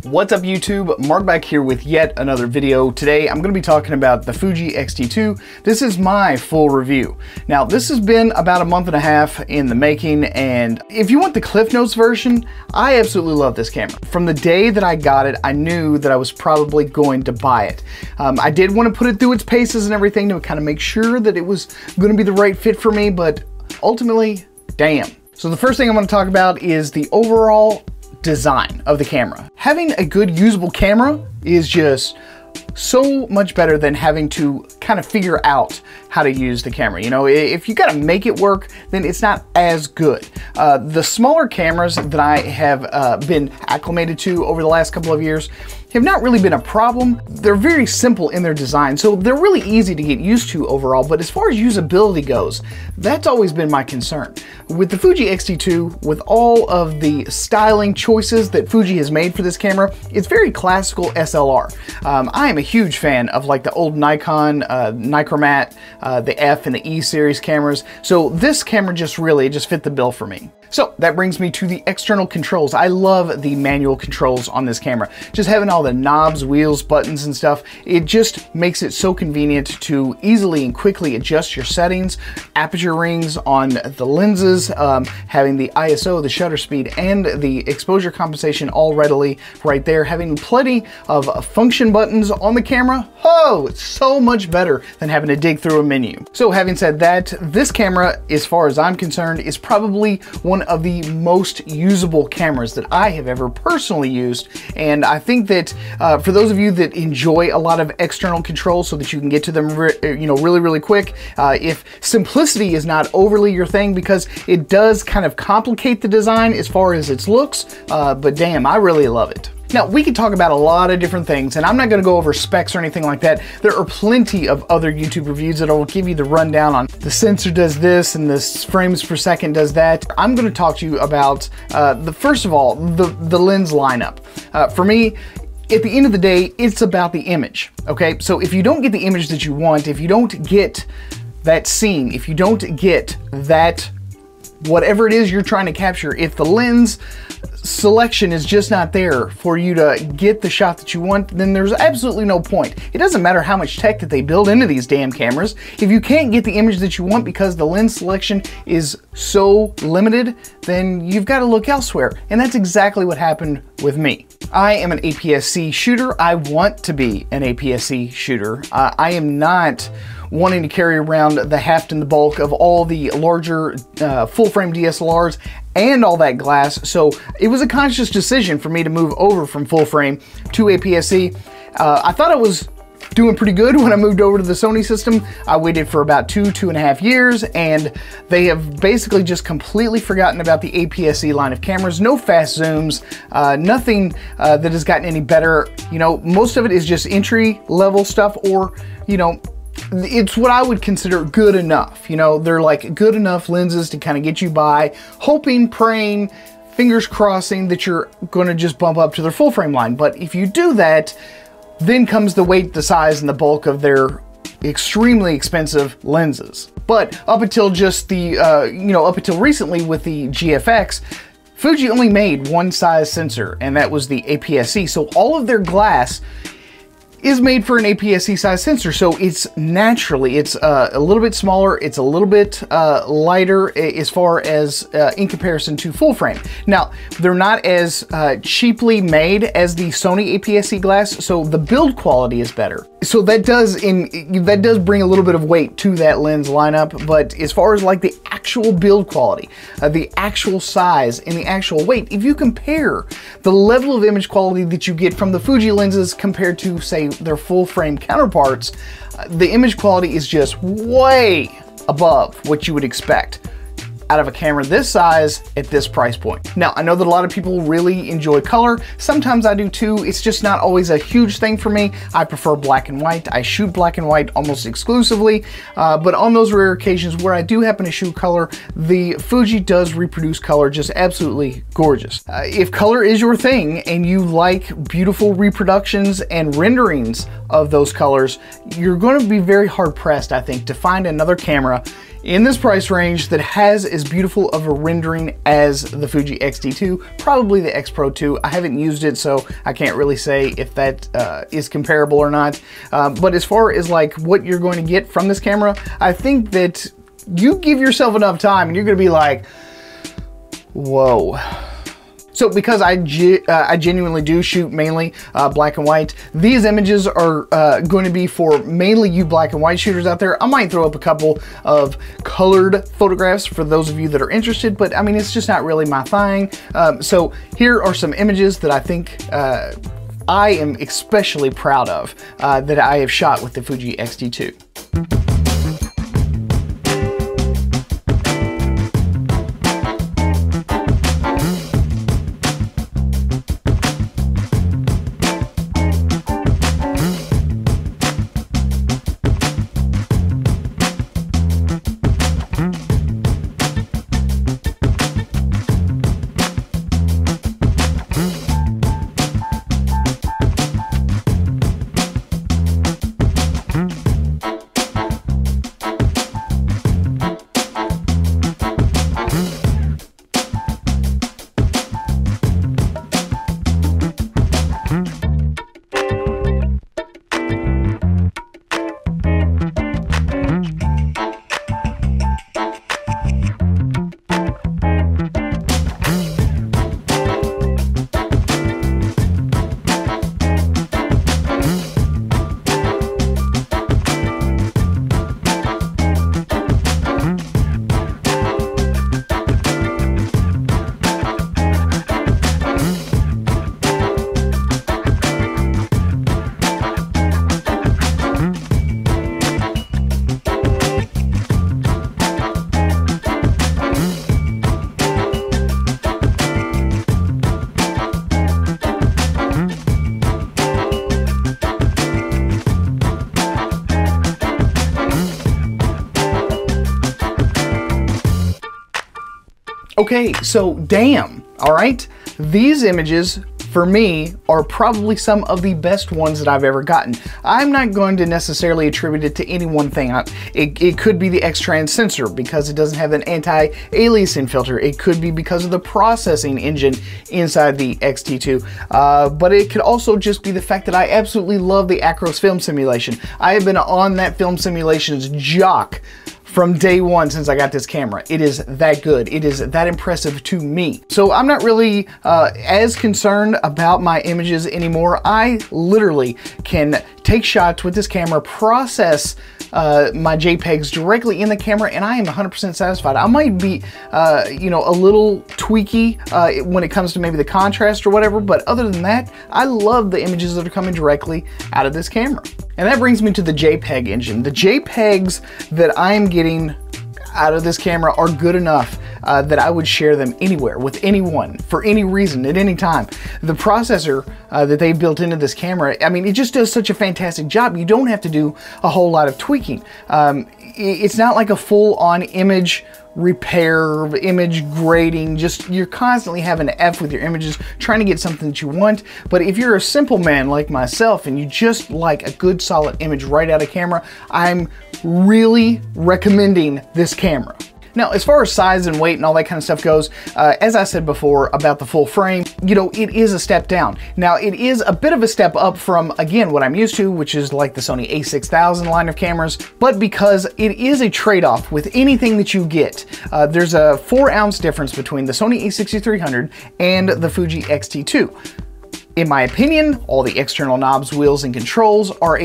What's up YouTube? Mark back here with yet another video. Today I'm going to be talking about the Fuji X-T2. This is my full review. Now this has been about a month and a half in the making, and if you want the Cliff Notes version, I absolutely love this camera. From the day that I got it, I knew that I was probably going to buy it. I did want to put it through its paces and everything to kind of make sure that it was going to be the right fit for me, but ultimately, damn. So the first thing I'm going to talk about is the overall design of the camera. Having a good usable camera is just so much better than having to kind of figure out how to use the camera. You know, if you gotta make it work, then it's not as good. The smaller cameras that I have been acclimated to over the last couple of years have not really been a problem. They're very simple in their design, so they're really easy to get used to overall, but as far as usability goes, that's always been my concern. With the Fuji X-T2, with all of the styling choices that Fuji has made for this camera, it's very classical SLR. I am a huge fan of like the old Nikon, Nichromat, the F and the E series cameras, so this camera just fit the bill for me. So that brings me to the external controls. I love the manual controls on this camera. Just having all the knobs, wheels, buttons and stuff, it just makes it so convenient to easily and quickly adjust your settings, aperture rings on the lenses, having the ISO, the shutter speed, and the exposure compensation all readily right there, having plenty of function buttons on the camera. Oh, it's so much better than having to dig through a menu. So having said that, this camera, as far as I'm concerned, is probably one of the most usable cameras that I have ever personally used, and I think that for those of you that enjoy a lot of external controls so that you can get to them really quick, if simplicity is not overly your thing, because it does kind of complicate the design as far as its looks, but damn, I really love it. Now, we could talk about a lot of different things, and I'm not going to go over specs or anything like that. There are plenty of other YouTube reviews that will give you the rundown on the sensor does this and this frames per second does that. I'm going to talk to you about, first of all, the lens lineup. For me, at the end of the day, it's about the image, okay? So if you don't get the image that you want, if you don't get that scene, if you don't get that whatever it is you're trying to capture, if the lens selection is just not there for you to get the shot that you want, then there's absolutely no point. It doesn't matter how much tech that they build into these damn cameras. If you can't get the image that you want because the lens selection is so limited, then you've got to look elsewhere. And that's exactly what happened with me. I am an APS-C shooter. I want to be an APS-C shooter. I am not wanting to carry around the heft and the bulk of all the larger full-frame DSLRs and all that glass, so it was a conscious decision for me to move over from full-frame to APS-C. I thought I was doing pretty good when I moved over to the Sony system. I waited for about two and a half years, and they have basically just completely forgotten about the APS-C line of cameras. No fast zooms, nothing that has gotten any better. You know, most of it is just entry-level stuff, or, you know, it's what I would consider good enough. You know, they're like good enough lenses to kind of get you by, hoping, praying, fingers crossing that you're going to just bump up to their full frame line. But if you do that, then comes the weight, the size, and the bulk of their extremely expensive lenses. But up until just the, up until recently with the GFX, Fuji only made one size sensor, and that was the APS-C. So all of their glass is made for an APS-C size sensor, so it's naturally, it's a little bit smaller, it's a little bit lighter as far as in comparison to full frame. Now, they're not as cheaply made as the Sony APS-C glass, so the build quality is better. So that does bring a little bit of weight to that lens lineup, but as far as like the actual build quality, the actual size, and the actual weight, if you compare the level of image quality that you get from the Fuji lenses compared to, say, their full frame counterparts, the image quality is just way above what you would expect out of a camera this size at this price point. Now, I know that a lot of people really enjoy color. Sometimes I do too. It's just not always a huge thing for me. I prefer black and white. I shoot black and white almost exclusively, but on those rare occasions where I do happen to shoot color, the Fuji does reproduce color just absolutely gorgeous. If color is your thing and you like beautiful reproductions and renderings of those colors, you're going to be very hard pressed, I think, to find another camera in this price range that has as beautiful of a rendering as the Fuji X-T2, probably the X Pro 2. I haven't used it, so I can't really say if that is comparable or not. But as far as like what you're going to get from this camera, I think that you give yourself enough time and you're going to be like, whoa. So because I genuinely do shoot mainly black and white, these images are going to be for mainly you black and white shooters out there. I might throw up a couple of colored photographs for those of you that are interested, but I mean, it's just not really my thing. So here are some images that I think I am especially proud of that I have shot with the Fuji X-T2. Okay, so damn, all right? These images, for me, are probably some of the best ones that I've ever gotten. I'm not going to necessarily attribute it to any one thing. It could be the X-Trans sensor because it doesn't have an anti-aliasing filter. It could be because of the processing engine inside the X-T2. But it could also just be the fact that I absolutely love the Acros film simulation. I have been on that film simulations jock from day one since I got this camera. It is that good. It is that impressive to me. So I'm not really as concerned about my images anymore. I literally can take shots with this camera, process my JPEGs directly in the camera, and I am 100% satisfied. I might be, you know, a little tweaky when it comes to maybe the contrast or whatever, but other than that, I love the images that are coming directly out of this camera. And that brings me to the JPEG engine. The JPEGs that I'm getting out of this camera are good enough that I would share them anywhere with anyone for any reason at any time. The processor that they built into this camera, I mean, it just does such a fantastic job. You don't have to do a whole lot of tweaking. It's not like a full-on image repair, image grading, just you're constantly having to F with your images trying to get something that you want. But if you're a simple man like myself and you just like a good solid image right out of camera, I'm really recommending this camera. Now, as far as size and weight and all that kind of stuff goes, as I said before about the full frame, you know, it is a step down. Now, it is a bit of a step up from, again, what I'm used to, which is like the Sony a6000 line of cameras, but because it is a trade-off with anything that you get. There's a 4-ounce difference between the Sony a6300 and the Fuji X-T2. In my opinion, all the external knobs, wheels, and controls are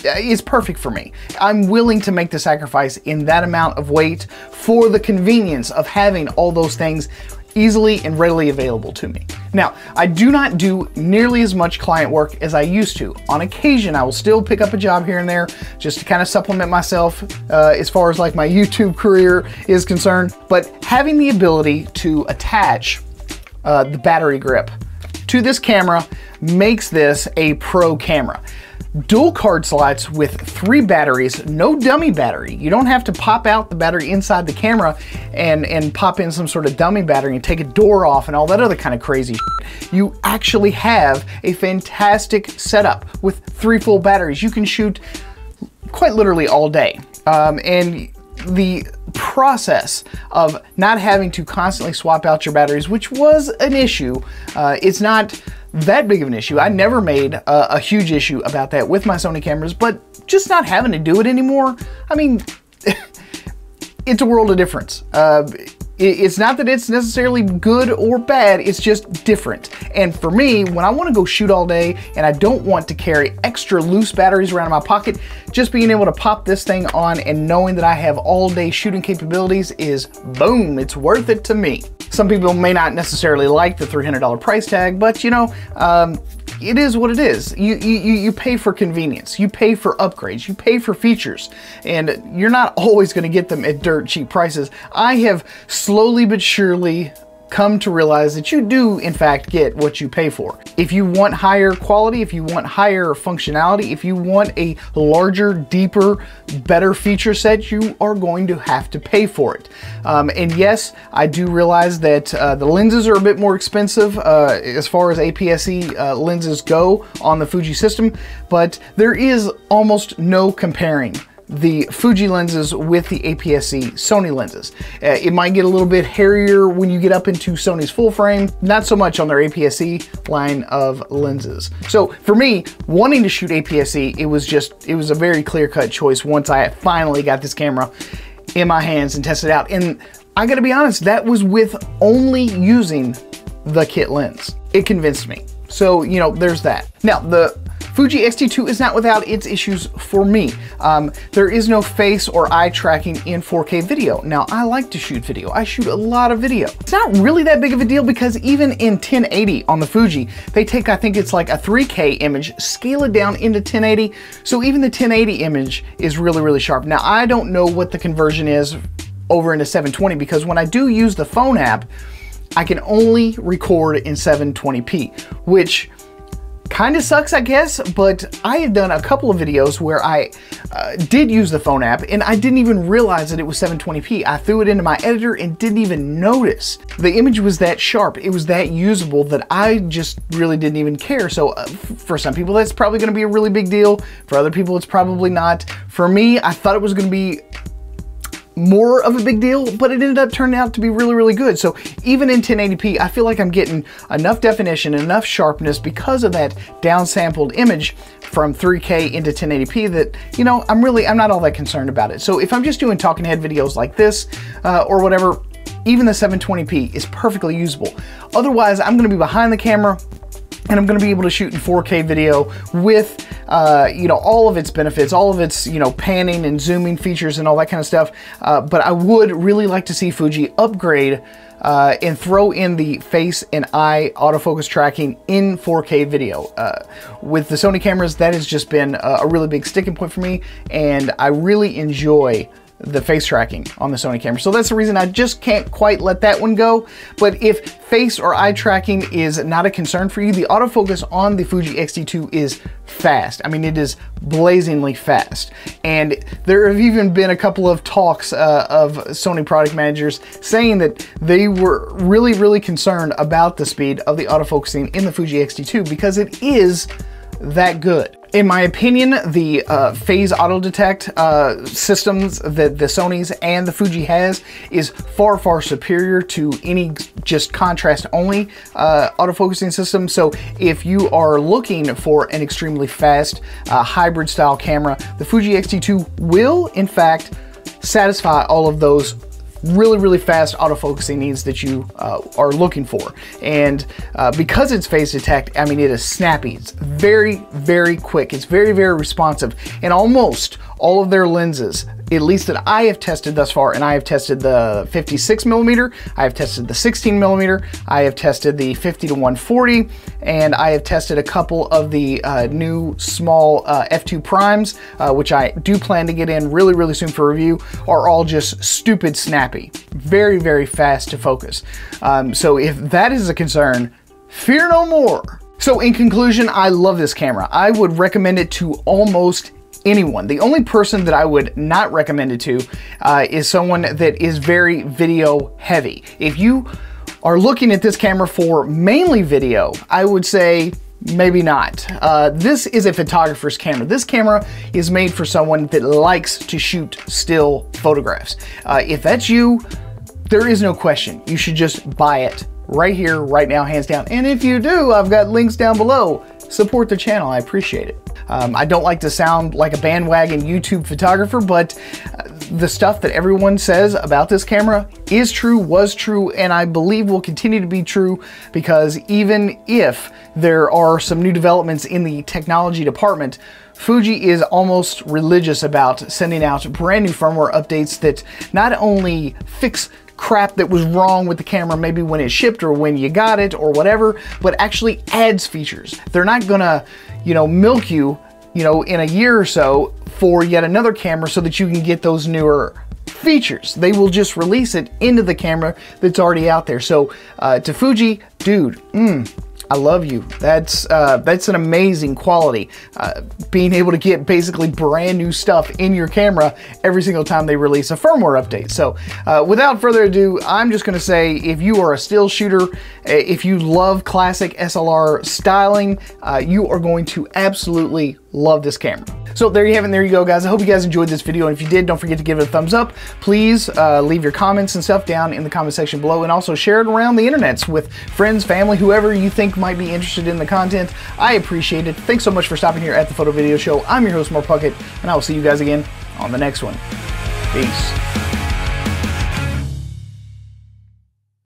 it's perfect for me. I'm willing to make the sacrifice in that amount of weight for the convenience of having all those things easily and readily available to me. Now, I do not do nearly as much client work as I used to. On occasion, I will still pick up a job here and there just to kind of supplement myself as far as like my YouTube career is concerned. But having the ability to attach the battery grip to this camera makes this a pro camera. Dual card slots with 3 batteries, no dummy battery. You don't have to pop out the battery inside the camera and pop in some sort of dummy battery and take a door off and all that other kind of crazy shit. You actually have a fantastic setup with 3 full batteries. You can shoot quite literally all day. And the process of not having to constantly swap out your batteries, which was an issue, it's not that big of an issue. I never made a huge issue about that with my Sony cameras, but just not having to do it anymore, I mean, it's a world of difference. It's not that it's necessarily good or bad, it's just different. And for me, when I want to go shoot all day and I don't want to carry extra loose batteries around in my pocket, just being able to pop this thing on and knowing that I have all day shooting capabilities is boom, it's worth it to me. Some people may not necessarily like the $300 price tag, but you know, it is what it is. You pay for convenience, you pay for upgrades, you pay for features, and you're not always going to get them at dirt cheap prices. I have slowly but surely come to realize that you do in fact get what you pay for. If you want higher quality, if you want higher functionality, if you want a larger, deeper, better feature set, you are going to have to pay for it. And yes, I do realize that the lenses are a bit more expensive as far as APS-C lenses go on the Fuji system, but there is almost no comparing the Fuji lenses with the APS-C Sony lenses. It might get a little bit hairier when you get up into Sony's full frame, not so much on their APS-C line of lenses. So for me, wanting to shoot APS-C, it was a very clear-cut choice once I finally got this camera in my hands and tested it out. And I gotta be honest, that was with only using the kit lens. It convinced me. So, you know, there's that. Now, the Fuji X-T2 is not without its issues for me. There is no face or eye tracking in 4K video. Now, I like to shoot video. I shoot a lot of video. It's not really that big of a deal because even in 1080 on the Fuji, they take, I think it's like a 3K image, scale it down into 1080. So even the 1080 image is really, really sharp. Now, I don't know what the conversion is over into 720 because when I do use the phone app, I can only record in 720p, which kind of sucks, I guess, but I had done a couple of videos where I did use the phone app and I didn't even realize that it was 720p. I threw it into my editor and didn't even notice. The image was that sharp, it was that usable that I just really didn't even care. So for some people, that's probably gonna be a really big deal. For other people, it's probably not. For me, I thought it was gonna be more of a big deal, but it ended up turning out to be really, really good. So even in 1080p, I feel like I'm getting enough definition, enough sharpness because of that downsampled image from 3K into 1080p that, you know, I'm not all that concerned about it. So if I'm just doing talking head videos like this or whatever, even the 720p is perfectly usable. Otherwise, I'm gonna be behind the camera and I'm gonna be able to shoot in 4K video with, you know, all of its benefits, all of its, you know, panning and zooming features and all that kind of stuff. But I would really like to see Fuji upgrade and throw in the face and eye autofocus tracking in 4K video. With the Sony cameras, that has just been a really big sticking point for me, and I really enjoy the face tracking on the Sony camera. So that's the reason I just can't quite let that one go. But if face or eye tracking is not a concern for you, the autofocus on the Fuji X-T2 is fast. I mean, it is blazingly fast. And there have even been a couple of talks of Sony product managers saying that they were really, really concerned about the speed of the autofocusing in the Fuji X-T2 because it is that good. In my opinion, the phase auto detect systems that the Sony's and the Fuji has is far, far superior to any just contrast only autofocusing system. So if you are looking for an extremely fast hybrid style camera, the Fuji X-T2 will in fact satisfy all of those really, really fast autofocusing needs that you are looking for. And because it's phase detect, I mean, it is snappy. It's very, very quick. It's very, very responsive. And almost all of their lenses, at least that I have tested thus far, and I have tested the 56mm, I have tested the 16mm, I have tested the 50-140, and I have tested a couple of the new small f2 primes, which I do plan to get in really, really soon for review, are all just stupid snappy. Very, very fast to focus. So if that is a concern, fear no more. So in conclusion, I love this camera. I would recommend it to almost anyone. The only person that I would not recommend it to is someone that is very video heavy. If you are looking at this camera for mainly video, I would say Maybe not. This is a photographer's camera. This camera is made for someone that likes to shoot still photographs. If that's you, there is no question. You should just buy it right here, right now, hands down. And if you do, I've got links down below. Support the channel, I appreciate it. I don't like to sound like a bandwagon YouTube photographer, but the stuff that everyone says about this camera is true, was true, and I believe will continue to be true, because even if there are some new developments in the technology department, Fuji is almost religious about sending out brand new firmware updates that not only fix crap that was wrong with the camera maybe when it shipped or when you got it or whatever, but actually adds features. They're not gonna, milk you, in a year or so for yet another camera so that you can get those newer features. They will just release it into the camera that's already out there. So to Fuji, dude, I love you. That's an amazing quality. Being able to get basically brand new stuff in your camera every single time they release a firmware update. So without further ado, I'm just gonna say, if you are a still shooter, if you love classic SLR styling, you are going to absolutely love this camera. So there you have it, there you go, guys. I hope you guys enjoyed this video, and if you did, don't forget to give it a thumbs up. Please leave your comments and stuff down in the comment section below, and also share it around the internets with friends, family, whoever you think might be interested in the content. I appreciate it. Thanks so much for stopping here at The Photo Video Show. I'm your host, Mark Puckett, and I will see you guys again on the next one. Peace.